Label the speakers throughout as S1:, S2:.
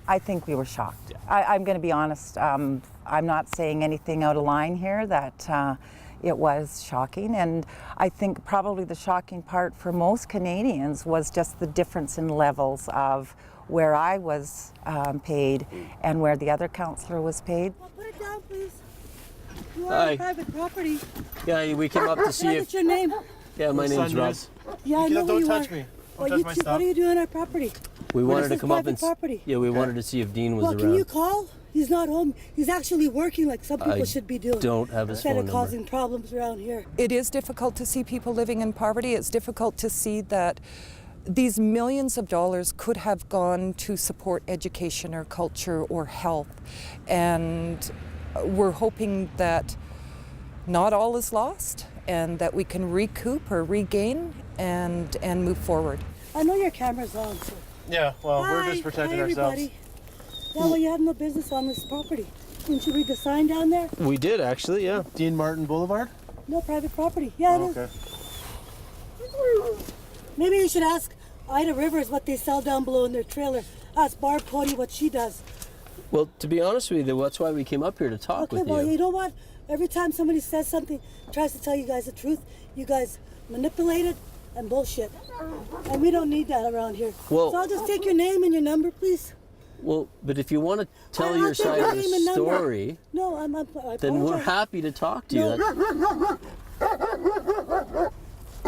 S1: I think we were shocked. I'm going to be honest. I'm not saying anything out of line here. That it was shocking, and I think probably the shocking part for most Canadians was just the difference in levels of where I was paid and where the other councillor was paid.
S2: Put it down, please. You are on private property.
S3: Yeah, we came up to see if...
S2: What's your name?
S3: Yeah, my name's Rob.
S2: Yeah, I know who you are.
S4: Don't touch me. Don't touch my stuff.
S2: What are you doing on our property?
S3: We wanted to come up and...
S2: property.
S3: Yeah, we wanted to see if Dean was around.
S2: Can you call? He's not home. He's actually working like some people should be doing.
S3: Don't have his phone number.
S2: Instead of causing problems around here.
S5: It is difficult to see people living in poverty. It's difficult to see that these millions of dollars could have gone to support education or culture or health. And we're hoping that not all is lost and that we can recoup or regain and move forward.
S2: I know your camera's on, so.
S4: Yeah, well, we're just protecting ourselves.
S2: Yeah, well, you have no business on this property. Didn't you read the sign down there?
S3: We did, actually, yeah.
S4: Dean Martin Boulevard?
S2: No, private property. Yeah, it is. Maybe you should ask Ida Rivers what they sell down below in their trailer. Ask Barb Cody what she does.
S3: Well, to be honest with you, that's why we came up here to talk with you.
S2: Okay, well, you know what? Every time somebody says something, tries to tell you guys the truth, you guys manipulate it and bullshit. And we don't need that around here.
S3: Well,
S2: so I'll just take your name and your number, please.
S3: Well, but if you want to tell your side of the story,
S2: no, I
S3: then we're happy to talk to you.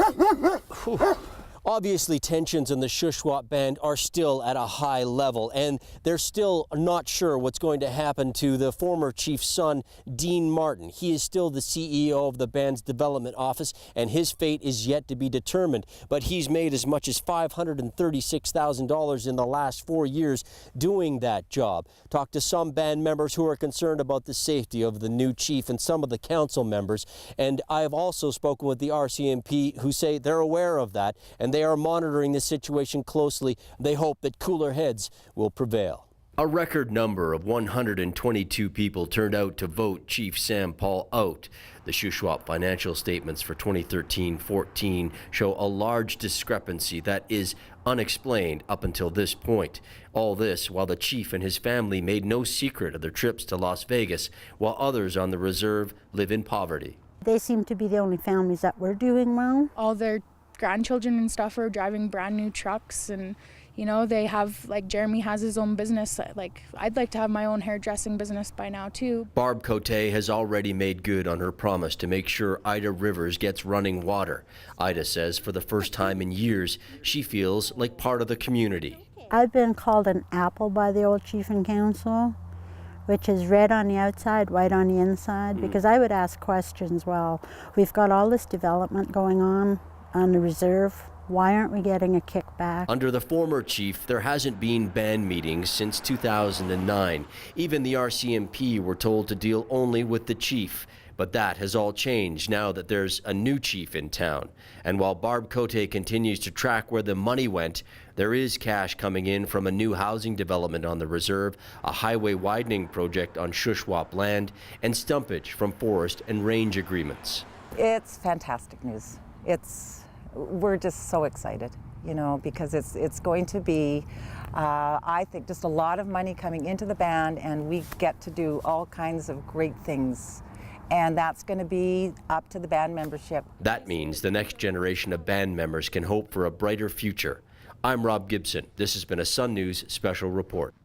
S3: No. Obviously, tensions in the Shuswap band are still at a high level, and they're still not sure what's going to happen to the former chief's son, Dean Martin. He is still the CEO of the band's development office, and his fate is yet to be determined. But he's made as much as $536,000 in the last 4 years doing that job. Talked to some band members who are concerned about the safety of the new chief and some of the council members, and I have also spoken with the RCMP who say they're aware of that, and they are monitoring the situation closely. They hope that cooler heads will prevail. A record number of 122 people turned out to vote Chief Sam Paul out. The Shuswap financial statements for 2013-14 show a large discrepancy that is unexplained up until this point. All this while the chief and his family made no secret of their trips to Las Vegas, while others on the reserve live in poverty.
S6: They seem to be the only families that were doing well.
S7: All their grandchildren and stuff are driving brand new trucks, and you know, they have, like, Jeremy has his own business. Like, I'd like to have my own hairdressing business by now too. Barb Cote has already made good on her promise to make sure Ida Rivers gets running water. Ida says for the first time in years she feels like part of the community.
S6: I've been called an apple by the old chief and council, which is red on the outside, white on the inside, because I would ask questions. Well, we've got all this development going on the reserve. Why aren't we getting a kickback? Under the former chief, there hasn't been band meetings since 2009. Even the RCMP were told to deal only with the chief. But that has all changed now that there's a new chief in town. And while Barb Cote continues to track where the money went, there is cash coming in from a new housing development on the reserve, a highway widening project on Shuswap land, and stumpage from forest and range agreements.
S1: It's fantastic news. We're just so excited, you know, because it's going to be, I think, just a lot of money coming into the band, and we get to do all kinds of great things. And that's going to be up to the band membership. That means the next generation of band members can hope for a brighter future. I'm Rob Gibson. This has been a Sun News Special Report.